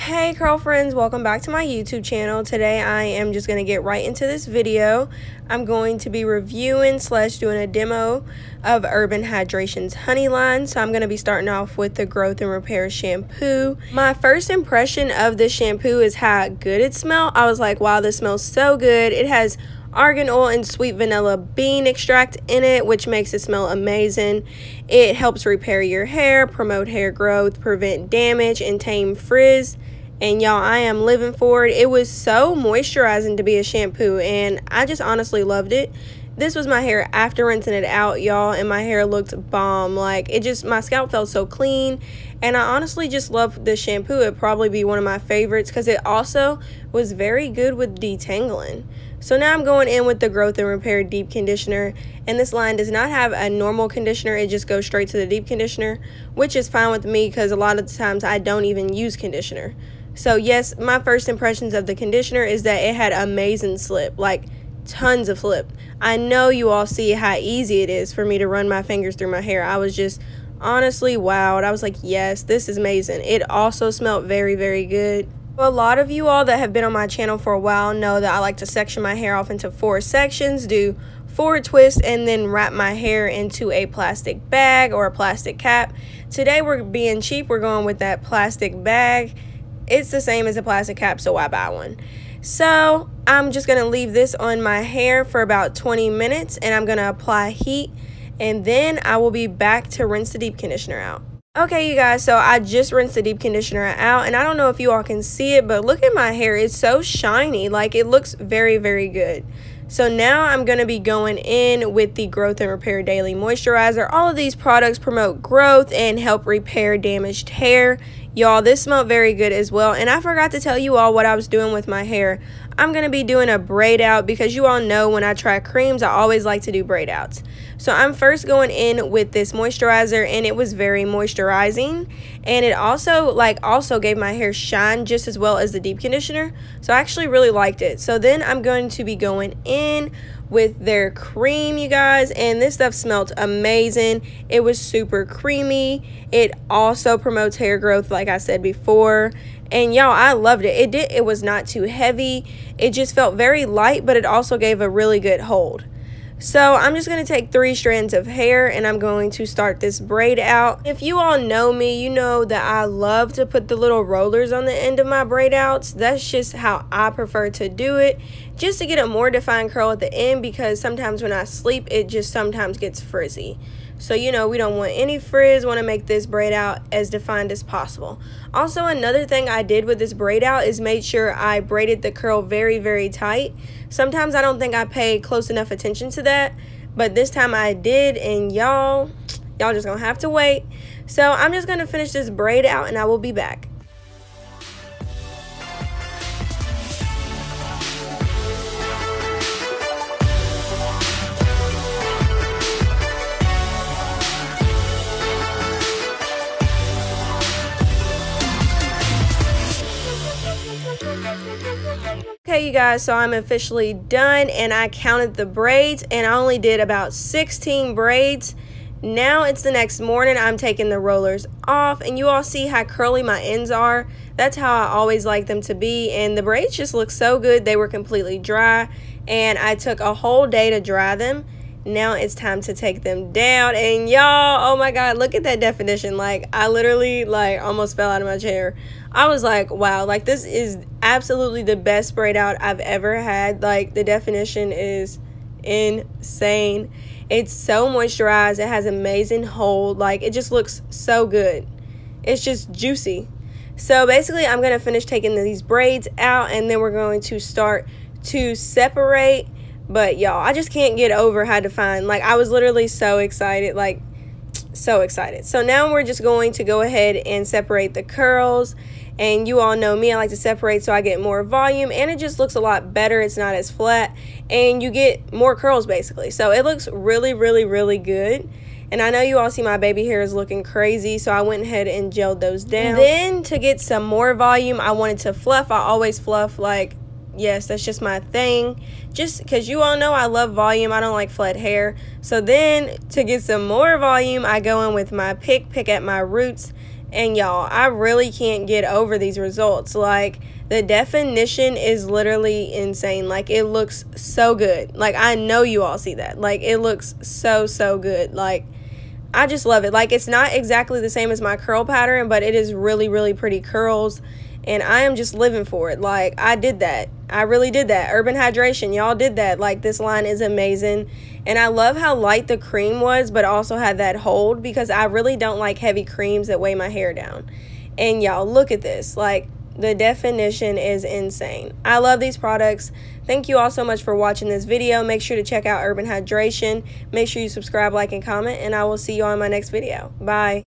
Hey curl friends, welcome back to my YouTube channel. Today I am just going to get right into this video. I'm going to be reviewing / doing a demo of Urban Hydration's Honey line. So I'm going to be starting off with the Growth and Repair shampoo. My first impression of this shampoo is how good it smells. I was like, wow, this smells so good. It has argan oil and sweet vanilla bean extract in it, which makes it smell amazing. It helps repair your hair, promote hair growth, prevent damage, and tame frizz. And y'all, I am living for it. It was so moisturizing to be a shampoo, and I just honestly loved it. This was my hair after rinsing it out, y'all, and my hair looked bomb. Like, my scalp felt so clean, and I honestly just love this shampoo. It'd probably be one of my favorites because it also was very good with detangling. So now I'm going in with the Growth and Repair Deep Conditioner, and this line does not have a normal conditioner. It just goes straight to the deep conditioner, which is fine with me because a lot of the times I don't even use conditioner. So yes, my first impressions of the conditioner is that it had amazing slip, like tons of slip. I know you all see how easy it is for me to run my fingers through my hair. I was just honestly wowed. I was like, yes, this is amazing. It also smelled very, very good. A lot of you all that have been on my channel for a while know that I like to section my hair off into 4 sections, do forward twist, and then wrap my hair into a plastic bag or a plastic cap. Today we're being cheap. We're going with that plastic bag. It's the same as a plastic cap, so why buy one? So I'm just going to leave this on my hair for about 20 minutes, and I'm going to apply heat, and then I will be back to rinse the deep conditioner out. Okay, you guys, so I just rinsed the deep conditioner out, and I don't know if you all can see it, but look at my hair. It's so shiny. Like, it looks very, very good. So now I'm going to be going in with the Growth and Repair Daily Moisturizer. All of these products promote growth and help repair damaged hair. Y'all, this smelled very good as well. And I forgot to tell you all what I was doing with my hair. I'm going to be doing a braid out because you all know when I try creams, I always like to do braid outs. So I'm first going in with this moisturizer, and it was very moisturizing. And it also gave my hair shine just as well as the deep conditioner. So I actually really liked it. So then I'm going to be going in with their cream, you guys, and this stuff smelled amazing. It was super creamy. It also promotes hair growth, like I said before, and y'all, I loved it. It was not too heavy. It just felt very light, but it also gave a really good hold. So I'm just going to take 3 strands of hair, and I'm going to start this braid out. If you all know me, you know that I love to put the little rollers on the end of my braid outs. That's just how I prefer to do it, just to get a more defined curl at the end, because sometimes when I sleep, it just sometimes gets frizzy. So, you know, we don't want any frizz. Want to make this braid out as defined as possible. Also, another thing I did with this braid out is made sure I braided the curl very, very tight. Sometimes I don't think I pay close enough attention to that, but this time I did, and y'all just gonna have to wait. So I'm just gonna finish this braid out, and I will be back. Okay, you guys, so I'm officially done, and I counted the braids, and I only did about 16 braids. Now it's the next morning. I'm taking the rollers off, and you all see how curly my ends are. That's how I always like them to be, and the braids just look so good. They were completely dry, and I took a whole day to dry them. Now it's time to take them down, and y'all, oh my god, look at that definition. Like, I literally almost fell out of my chair. I was like, wow, like, this is absolutely the best braid out I've ever had. Like, the definition is insane. It's so moisturized. It has amazing hold. Like, it just looks so good. It's just juicy. So basically, I'm going to finish taking these braids out, and then we're going to start to separate. But y'all, I just can't get over how defined. Like, I was literally so excited, like so excited. So now we're just going to go ahead and separate the curls. And you all know me, I like to separate so I get more volume, and it just looks a lot better. It's not as flat, and you get more curls basically. So it looks really, really, really good. And I know you all see my baby hair is looking crazy, so I went ahead and gelled those down. And then to get some more volume, I wanted to fluff. I always fluff, like, yes, that's just my thing. Just because you all know I love volume. I don't like flat hair. So then to get some more volume, I go in with my pick at my roots. And y'all, I really can't get over these results. Like, the definition is literally insane. Like, it looks so good. Like, I know you all see that. Like, it looks so good. Like, I just love it. Like, it's not exactly the same as my curl pattern, but it is really pretty curls, and I am just living for it. Like, I did that. I really did that. Urban Hydration, y'all did that. Like, this line is amazing, and I love how light the cream was, but also had that hold, because I really don't like heavy creams that weigh my hair down. And y'all, look at this. Like, the definition is insane. I love these products. Thank you all so much for watching this video. Make sure to check out Urban Hydration. Make sure you subscribe, like, and comment, and I will see you on my next video. Bye.